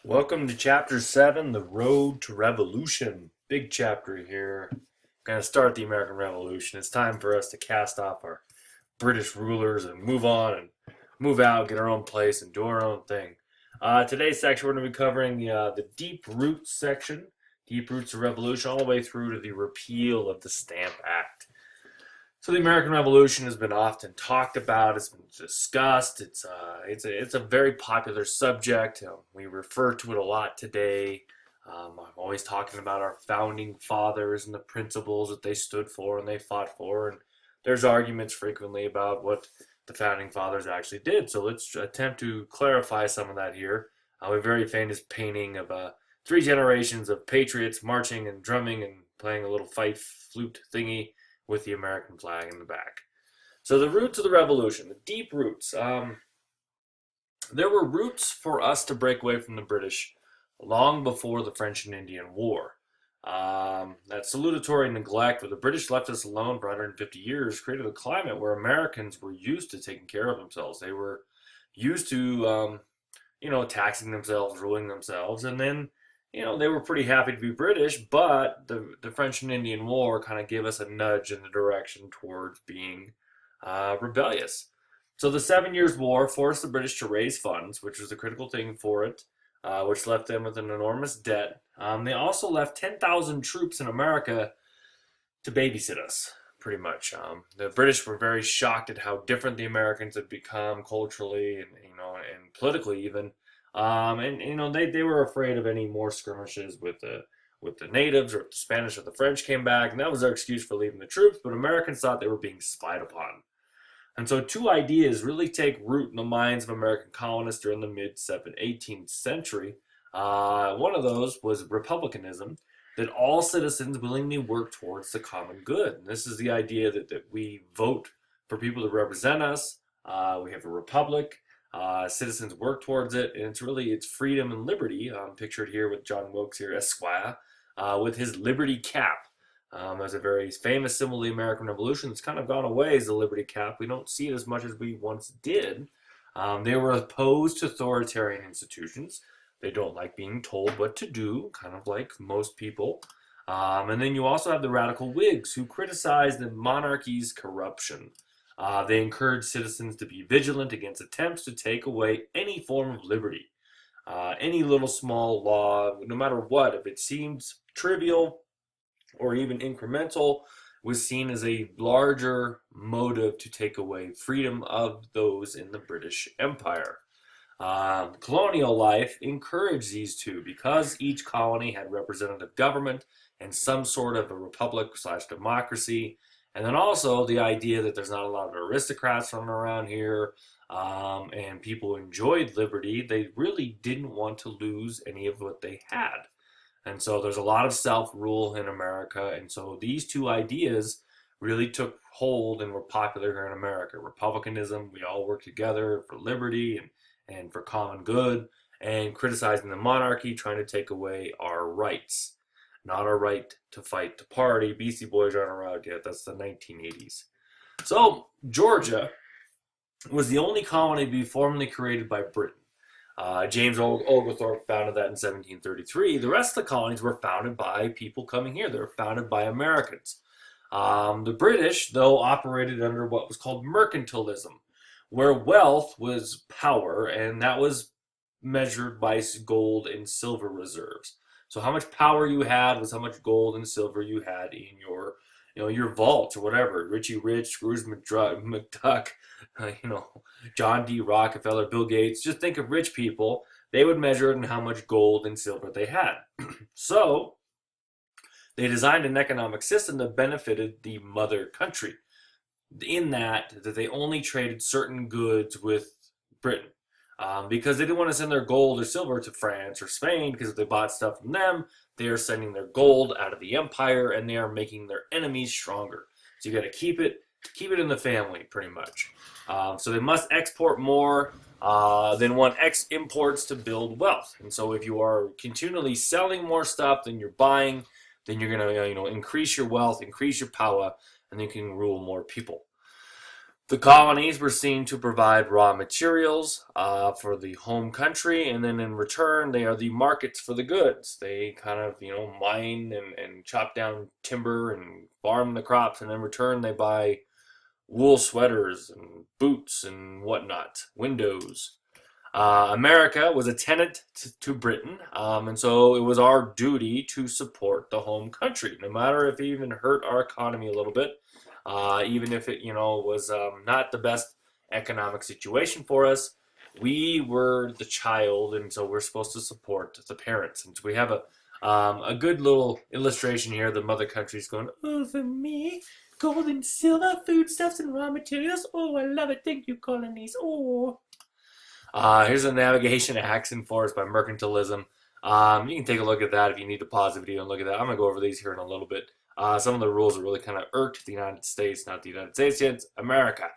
Welcome to Chapter 7, The Road to Revolution. Big chapter here. Going to start the American Revolution. It's time for us to cast off our British rulers and move on and move out, get our own place, and do our own thing. Today's section, we're going to be covering the Deep Roots section, Deep Roots of Revolution, all the way through to the repeal of the Stamp Act. So the American Revolution has been often talked about. It's been discussed. It's a very popular subject. We refer to it a lot today. I'm always talking about our founding fathers and the principles that they stood for and they fought for. And there's arguments frequently about what the founding fathers actually did. So let's attempt to clarify some of that here. A very famous painting of three generations of patriots marching and drumming and playing a little fife flute thingy with the American flag in the back. So the roots of the revolution, the deep roots. There were roots for us to break away from the British long before the French and Indian War. That salutatory neglect, where the British left us alone for 150 years, created a climate where Americans were used to taking care of themselves. They were used to, taxing themselves, ruling themselves, and then they were pretty happy to be British, but the French and Indian War kind of gave us a nudge in the direction towards being rebellious. So the 7 Years' War forced the British to raise funds, which was a critical thing for it, which left them with an enormous debt. They also left 10,000 troops in America to babysit us, pretty much. The British were very shocked at how different the Americans had become culturally and politically even. They were afraid of any more skirmishes with the natives, or if the Spanish or the French came back, and that was their excuse for leaving the troops. But Americans thought they were being spied upon, and so two ideas really take root in the minds of American colonists during the mid 18th century. One of those was Republicanism, that all citizens willingly work towards the common good. And this is the idea that we vote for people to represent us. We have a republic. Citizens work towards it, and it's freedom and liberty. Pictured here with John Wilkes here, Esquire, with his liberty cap. There's a very famous symbol of the American Revolution that's kind of gone away, is the liberty cap. We don't see it as much as we once did. They were opposed to authoritarian institutions. They don't like being told what to do, kind of like most people. And then you also have the radical Whigs, who criticize the monarchy's corruption. They encourage citizens to be vigilant against attempts to take away any form of liberty. Any little small law, no matter what, if it seems trivial or even incremental, was seen as a larger motive to take away freedom of those in the British Empire. Colonial life encouraged these two because each colony had representative government and some sort of a republic slash democracy. And then also the idea that there's not a lot of aristocrats running around here, and people enjoyed liberty. They really didn't want to lose any of what they had. And so there's a lot of self-rule in America. And so these two ideas really took hold and were popular here in America. Republicanism, we all work together for liberty and for common good, and criticizing the monarchy, trying to take away our rights. Not our right to fight to party. Beastie Boys aren't around yet. That's the 1980s. So Georgia was the only colony to be formally created by Britain. James Oglethorpe founded that in 1733. The rest of the colonies were founded by people coming here. They were founded by Americans. The British, though, operated under what was called mercantilism, where wealth was power, and that was measured by gold and silver reserves. So how much power you had was how much gold and silver you had in your vault or whatever. Richie Rich, Scrooge McDuck, John D. Rockefeller, Bill Gates. Just think of rich people. They would measure it in how much gold and silver they had. So they designed an economic system that benefited the mother country, in that they only traded certain goods with Britain. Because they didn't want to send their gold or silver to France or Spain, because if they bought stuff from them, they are sending their gold out of the empire, and they are making their enemies stronger. So you got to keep it in the family, pretty much. So they must export more than one imports to build wealth. And so if you are continually selling more stuff than you're buying, then you're going to increase your wealth, increase your power, and then you can rule more people. The colonies were seen to provide raw materials for the home country, and then in return, they are the markets for the goods. They kind of, mine and chop down timber and farm the crops, and in return, they buy wool sweaters and boots and whatnot, windows. America was a tenant to Britain, and so it was our duty to support the home country, no matter if it even hurt our economy a little bit, even if it, was not the best economic situation for us. We were the child, and so we're supposed to support the parents. And so we have a good little illustration here. The mother country's going, "Oh, for me, gold and silver, foodstuffs and raw materials. Oh, I love it. Thank you, colonies. Oh." Here's a navigation acts enforced by mercantilism. You can take a look at that if you need to pause the video and look at that. I'm going to go over these here in a little bit. Some of the rules are really kind of irked the United States, not the United States yet, it's America.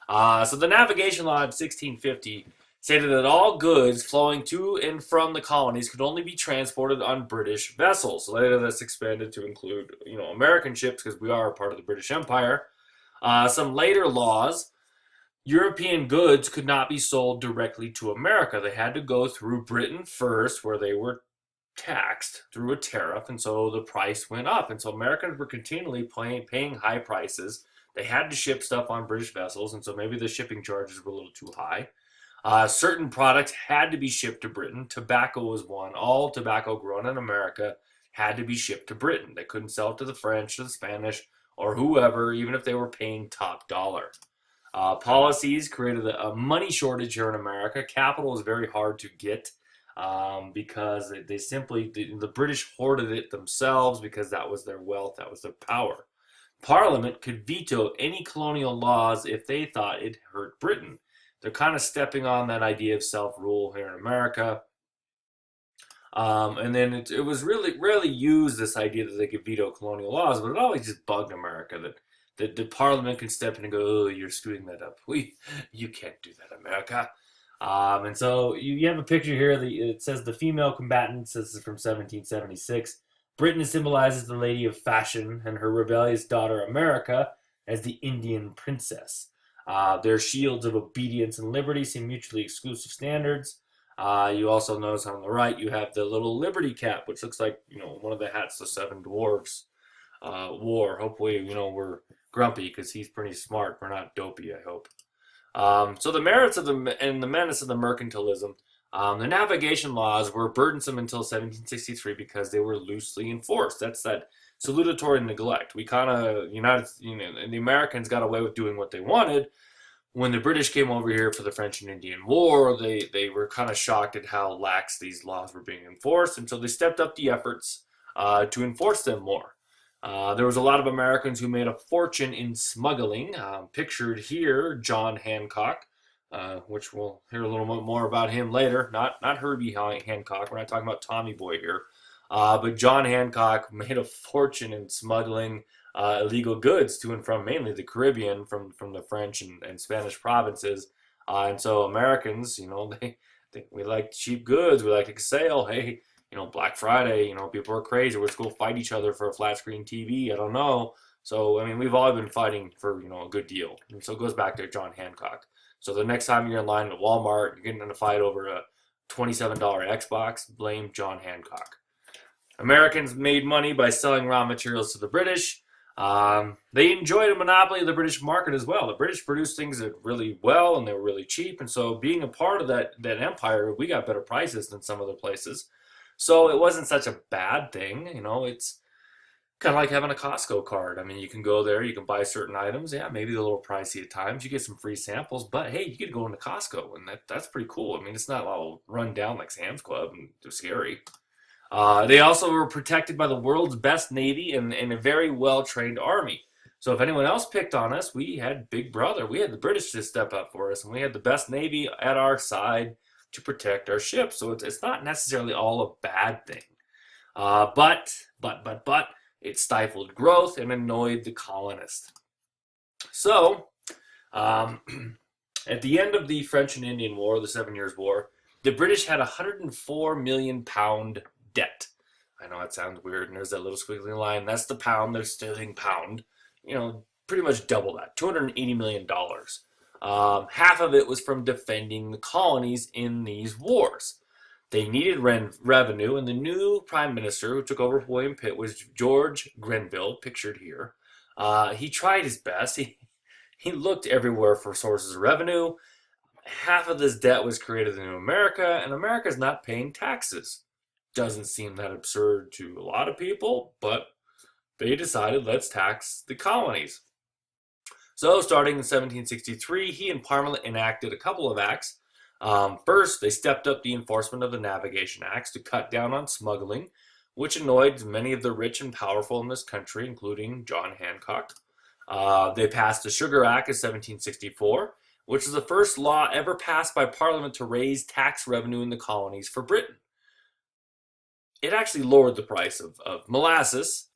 So the navigation law of 1650 stated that all goods flowing to and from the colonies could only be transported on British vessels. Later that's expanded to include, American ships because we are a part of the British Empire. Some later laws, European goods could not be sold directly to America. They had to go through Britain first, where they were taxed through a tariff, and so the price went up. And so Americans were continually paying high prices. They had to ship stuff on British vessels, and so maybe the shipping charges were a little too high. Certain products had to be shipped to Britain. Tobacco was one. All tobacco grown in America had to be shipped to Britain. They couldn't sell it to the French, to the Spanish, or whoever, even if they were paying top dollar. Policies created a money shortage here in America. Capital is very hard to get because they simply, the British hoarded it themselves because that was their wealth, that was their power. Parliament could veto any colonial laws if they thought it hurt Britain. They're kind of stepping on that idea of self-rule here in America. And then it was really rarely used, this idea that they could veto colonial laws, but it always just bugged America that the Parliament can step in and go, "Oh, you're screwing that up. You can't do that, America." And so you have a picture here. It says the female combatants. This is from 1776. Britain symbolizes the lady of fashion, and her rebellious daughter America as the Indian princess. Their shields of obedience and liberty seem mutually exclusive standards. You also notice on the right you have the little liberty cap, which looks like one of the hats the Seven Dwarfs wore. Hopefully, we're grumpy because he's pretty smart. We're not dopey, I hope. So the merits of and the menace of the mercantilism. The navigation laws were burdensome until 1763 because they were loosely enforced. That's that salutatory neglect. We kind of, the Americans got away with doing what they wanted. When the British came over here for the French and Indian War, they were kind of shocked at how lax these laws were being enforced, and so they stepped up the efforts to enforce them more. There was a lot of Americans who made a fortune in smuggling. Pictured here, John Hancock, which we'll hear a little bit more about him later. Not Herbie Hancock. We're not talking about Tommy Boy here. But John Hancock made a fortune in smuggling illegal goods to and from mainly the Caribbean, from the French and Spanish provinces. And so Americans, we like cheap goods. We like to sail. Hey, Black Friday, people are crazy. Let's go fight each other for a flat screen TV. I don't know. So, we've all been fighting for, a good deal. And so it goes back to John Hancock. So the next time you're in line at Walmart, you're getting in a fight over a $27 Xbox, blame John Hancock. Americans made money by selling raw materials to the British. They enjoyed a monopoly of the British market as well. The British produced things that really well, and they were really cheap. And so being a part of that empire, we got better prices than some other places. So it wasn't such a bad thing. It's kind of like having a Costco card. You can go there, you can buy certain items. Yeah, maybe a little pricey at times. You get some free samples, but hey, you get to go into Costco, and that's pretty cool. It's not all run down like Sam's Club and they're scary. They also were protected by the world's best Navy and a very well-trained Army. So if anyone else picked on us, we had Big Brother. We had the British to step up for us, and we had the best Navy at our side to protect our ships. So it's not necessarily all a bad thing. But it stifled growth and annoyed the colonists. So at the end of the French and Indian War, the 7 Years' War, the British had £104 million debt. I know it sounds weird, and there's that little squiggly line. That's the pound, they're sterling pound. pretty much double that, $280 million. Half of it was from defending the colonies in these wars. They needed revenue, and the new prime minister who took over from William Pitt was George Grenville, pictured here. He tried his best. He looked everywhere for sources of revenue. Half of this debt was created in America, and America's not paying taxes. Doesn't seem that absurd to a lot of people, but they decided, let's tax the colonies. So starting in 1763, he and Parliament enacted a couple of acts. First, they stepped up the enforcement of the Navigation Acts to cut down on smuggling, which annoyed many of the rich and powerful in this country, including John Hancock. They passed the Sugar Act of 1764, which was the first law ever passed by Parliament to raise tax revenue in the colonies for Britain. It actually lowered the price of molasses.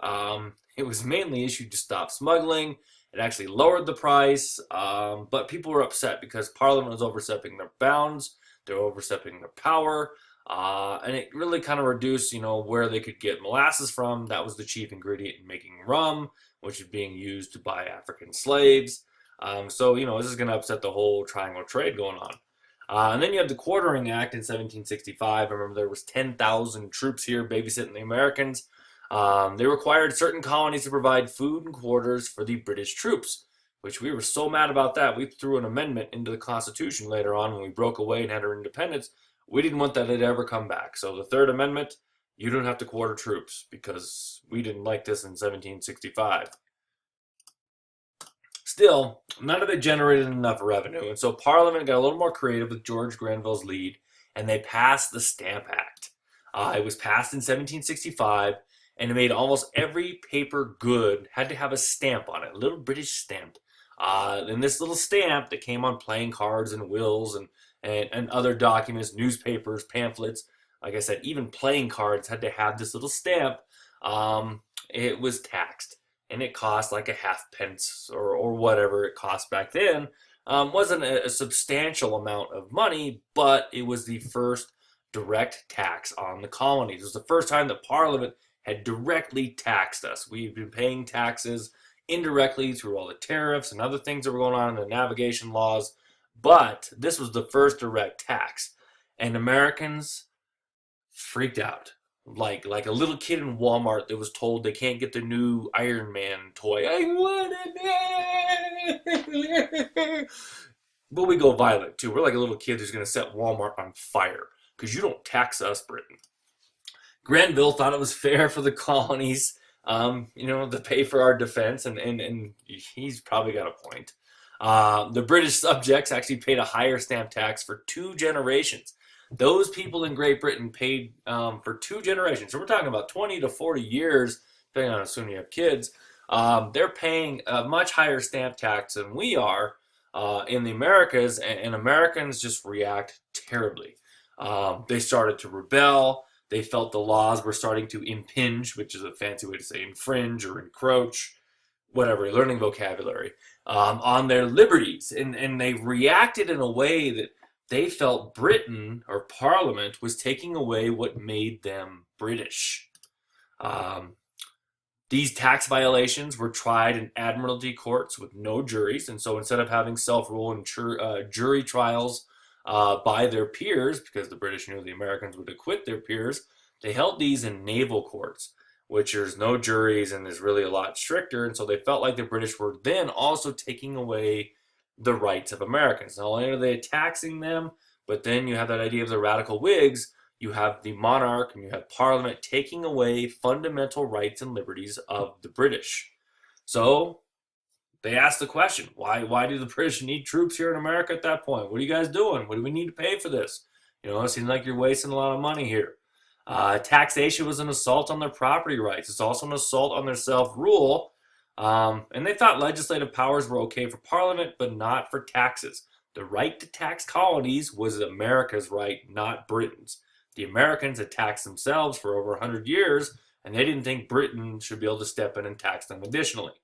It was mainly issued to stop smuggling. It actually lowered the price, but people were upset because Parliament was overstepping their bounds. They were overstepping their power, and it really kind of reduced, where they could get molasses from. That was the chief ingredient in making rum, which is being used to buy African slaves. So, this is going to upset the whole triangle trade going on. And then you have the Quartering Act in 1765. I remember there was 10,000 troops here babysitting the Americans. They required certain colonies to provide food and quarters for the British troops, which we were so mad about that. We threw an amendment into the Constitution later on when we broke away and had our independence. We didn't want that to ever come back. So the Third Amendment, you don't have to quarter troops because we didn't like this in 1765. Still, none of it generated enough revenue, and so Parliament got a little more creative with George Grenville's lead, and they passed the Stamp Act. It was passed in 1765, and it made almost every paper good had to have a stamp on it, a little British stamp. And this little stamp that came on playing cards and wills and other documents, newspapers, pamphlets, like I said, even playing cards had to have this little stamp. It was taxed. And it cost like a halfpence or whatever it cost back then. Wasn't a substantial amount of money, but it was the first direct tax on the colonies. It was the first time that Parliament had directly taxed us. We've been paying taxes indirectly through all the tariffs and other things that were going on in the navigation laws, but this was the first direct tax. And Americans freaked out. Like a little kid in Walmart that was told they can't get the new Iron Man toy. I want it! But we go violent too. We're like a little kid who's going to set Walmart on fire because you don't tax us, Britain. Grenville thought it was fair for the colonies, to pay for our defense, and he's probably got a point. The British subjects actually paid a higher stamp tax for 2 generations. Those people in Great Britain paid for 2 generations. So we're talking about 20 to 40 years, depending on how soon you have kids. They're paying a much higher stamp tax than we are in the Americas, and Americans just react terribly. They started to rebel. They felt the laws were starting to impinge, which is a fancy way to say infringe or encroach, whatever, learning vocabulary, on their liberties. And they reacted in a way that they felt Britain, or Parliament, was taking away what made them British. These tax violations were tried in admiralty courts with no juries, and so instead of having self-rule and jury trials by their peers, because the British knew the Americans would acquit their peers, they held these in naval courts, which there's no juries and is really a lot stricter, and so they felt like the British were then also taking away the rights of Americans. Not only are they taxing them, but then you have that idea of the radical Whigs. You have the monarch and you have Parliament taking away fundamental rights and liberties of the British. So they asked the question, why do the British need troops here in America at that point? What are you guys doing? What do we need to pay for this? It seems like you're wasting a lot of money here. Taxation was an assault on their property rights. It's also an assault on their self-rule. And they thought legislative powers were okay for Parliament, but not for taxes. The right to tax colonies was America's right, not Britain's. The Americans had taxed themselves for over 100 years, and they didn't think Britain should be able to step in and tax them additionally.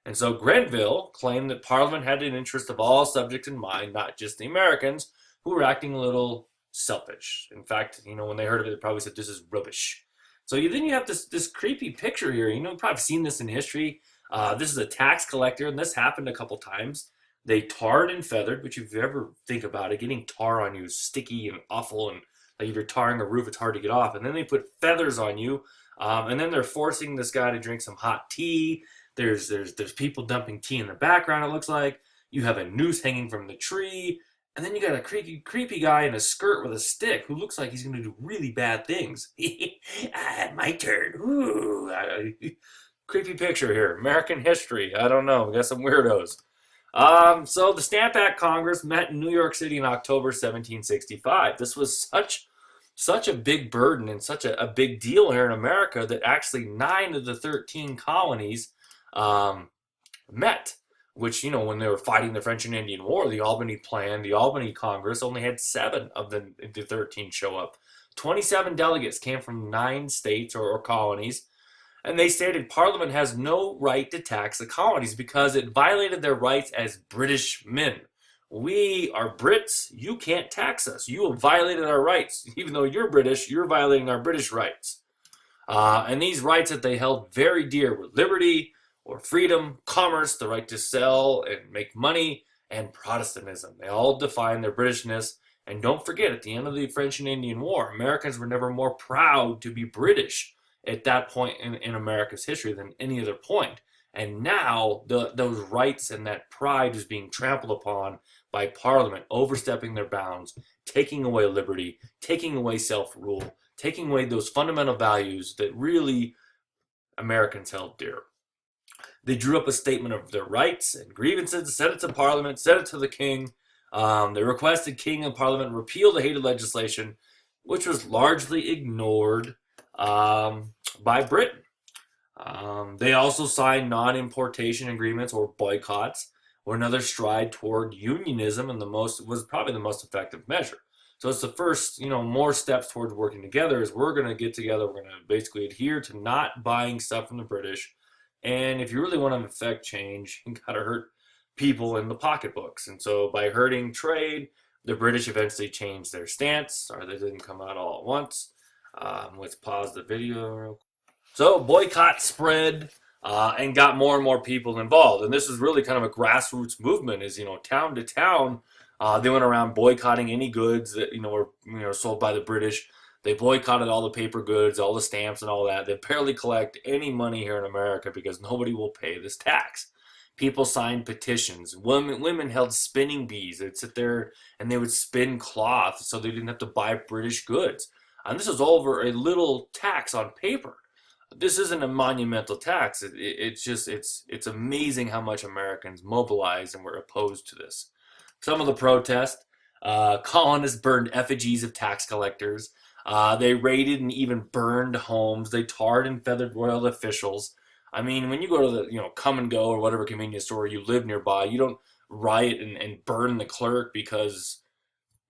And so Grenville claimed that Parliament had an interest of all subjects in mind, not just the Americans, who were acting a little selfish. In fact, when they heard of it, they probably said, this is rubbish. So then you have this creepy picture here. You've probably seen this in history. This is a tax collector, and this happened a couple times. They tarred and feathered, which if you ever think about it, getting tar on you is sticky and awful, and like if you're tarring a roof, it's hard to get off. And then they put feathers on you, and then they're forcing this guy to drink some hot tea. There's people dumping tea in the background. It looks like you have a noose hanging from the tree, and then you got a creepy guy in a skirt with a stick who looks like he's going to do really bad things. My turn. Ooh. Creepy picture here. American history. I don't know. We got some weirdos. So the Stamp Act Congress met in New York City in October 1765. This was such a big burden and such a big deal here in America that actually 9 of the 13 colonies met. Which, when they were fighting the French and Indian War, the Albany Plan, the Albany Congress only had 7 of the 13 show up. 27 delegates came from 9 states or colonies. And they stated Parliament has no right to tax the colonies because it violated their rights as British men. We are Brits. You can't tax us. You have violated our rights. Even though you're British, you're violating our British rights. And these rights that they held very dear were liberty or freedom, commerce, the right to sell and make money, and Protestantism. They all define their Britishness. And don't forget, at the end of the French and Indian War, Americans were never more proud to be British at that point in America's history than any other point. And now those rights and that pride is being trampled upon by Parliament, overstepping their bounds, taking away liberty, taking away self-rule, taking away those fundamental values that really Americans held dear. They drew up a statement of their rights and grievances, sent it to Parliament, sent it to the King. They requested King and Parliament repeal the hated legislation, which was largely ignored by Britain. They also signed non-importation agreements or boycotts, or another stride toward unionism, and was probably the most effective measure. So it's the first, more steps towards working together is we're going to get together, we're going to basically adhere to not buying stuff from the British, and if you really want to affect change, you got to hurt people in the pocketbooks. And so by hurting trade, the British eventually changed their stance, or they didn't come out all at once. Let's pause the video real quick. So boycott spread and got more and more people involved. And this is really kind of a grassroots movement is, town to town, they went around boycotting any goods that, were sold by the British. They boycotted all the paper goods, all the stamps and all that. They barely collect any money here in America because nobody will pay this tax. People signed petitions. Women held spinning bees. They'd sit there and they would spin cloth so they didn't have to buy British goods. And this is over a little tax on paper. This isn't a monumental tax. It's amazing how much Americans mobilized and were opposed to this. Some of the protest, colonists burned effigies of tax collectors. They raided and even burned homes. They tarred and feathered royal officials. I mean, when you go to the, Come and Go or whatever convenience store you live nearby, you don't riot and burn the clerk because,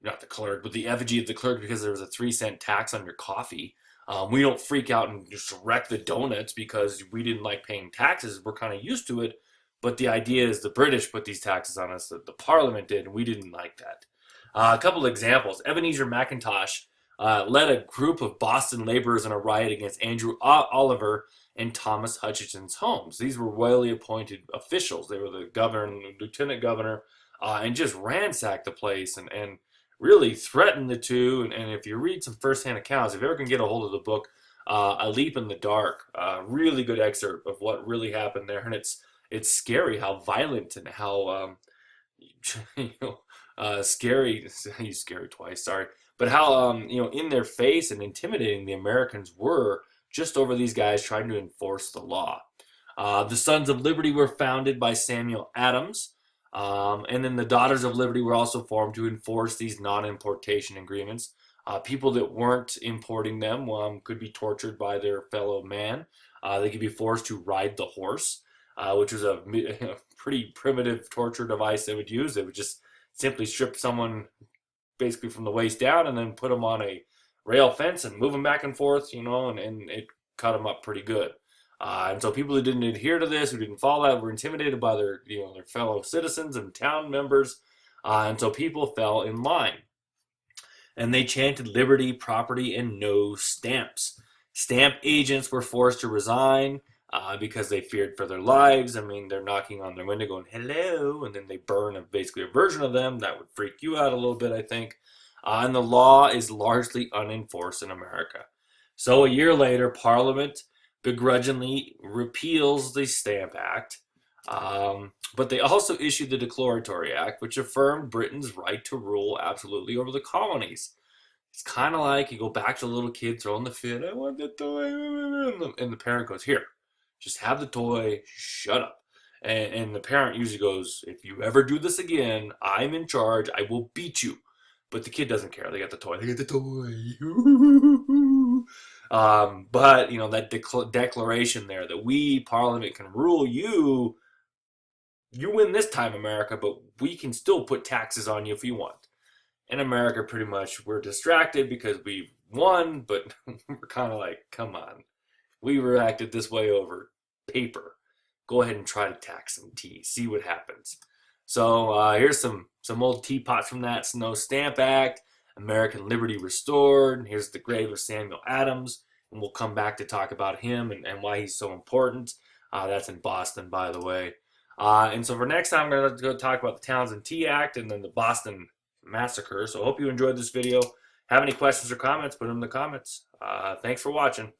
not the clerk, but the effigy of the clerk because there was a 3-cent tax on your coffee. We don't freak out and just wreck the donuts because we didn't like paying taxes. We're kind of used to it. But the idea is the British put these taxes on us, that the Parliament did, and we didn't like that. A couple of examples. Ebenezer McIntosh led a group of Boston laborers in a riot against Andrew Oliver and Thomas Hutchinson's homes. These were royally appointed officials. They were the governor and the lieutenant governor, and just ransacked the place and really threatened the two. And if you read some firsthand accounts, if you ever can get a hold of the book, A Leap in the Dark, really good excerpt of what really happened there. And it's scary how violent and how scary. I used scary twice. Sorry, but how in their face and intimidating the Americans were just over these guys trying to enforce the law. The Sons of Liberty were founded by Samuel Adams, and then the Daughters of Liberty were also formed to enforce these non-importation agreements. People that weren't importing them could be tortured by their fellow man. They could be forced to ride the horse, which was a pretty primitive torture device they would use. They would just simply strip someone basically from the waist down and then put them on a rail fence and move them back and forth, and it cut them up pretty good. And so people who didn't adhere to this, who didn't follow that, were intimidated by their fellow citizens and town members. And so people fell in line. And they chanted liberty, property, and no stamps. Stamp agents were forced to resign. because they feared for their lives. I mean, they're knocking on their window going, hello, and then they burn basically a version of them. That would freak you out a little bit, I think. And the law is largely unenforced in America. So a year later, Parliament begrudgingly repeals the Stamp Act, but they also issued the Declaratory Act, which affirmed Britain's right to rule absolutely over the colonies. It's kind of like you go back to the little kid throwing the fit, I want the toy, and the parent goes, here, just have the toy, shut up. And the parent usually goes, if you ever do this again, I'm in charge, I will beat you. But the kid doesn't care. They got the toy. They get the toy. But, you know, that declaration there that we, Parliament, can rule you. You win this time, America, but we can still put taxes on you if you want. In America, pretty much, we're distracted because we won, but we're kind of like, come on. We reacted this way over paper. Go ahead and try to tax some tea. See what happens. So here's some old teapots from that Snow Stamp Act. American Liberty Restored. Here's the grave of Samuel Adams. And we'll come back to talk about him and why he's so important. That's in Boston, by the way. And so for next time, I'm going to go talk about the Townsend Tea Act and then the Boston Massacre. So I hope you enjoyed this video. Have any questions or comments, put them in the comments. Thanks for watching.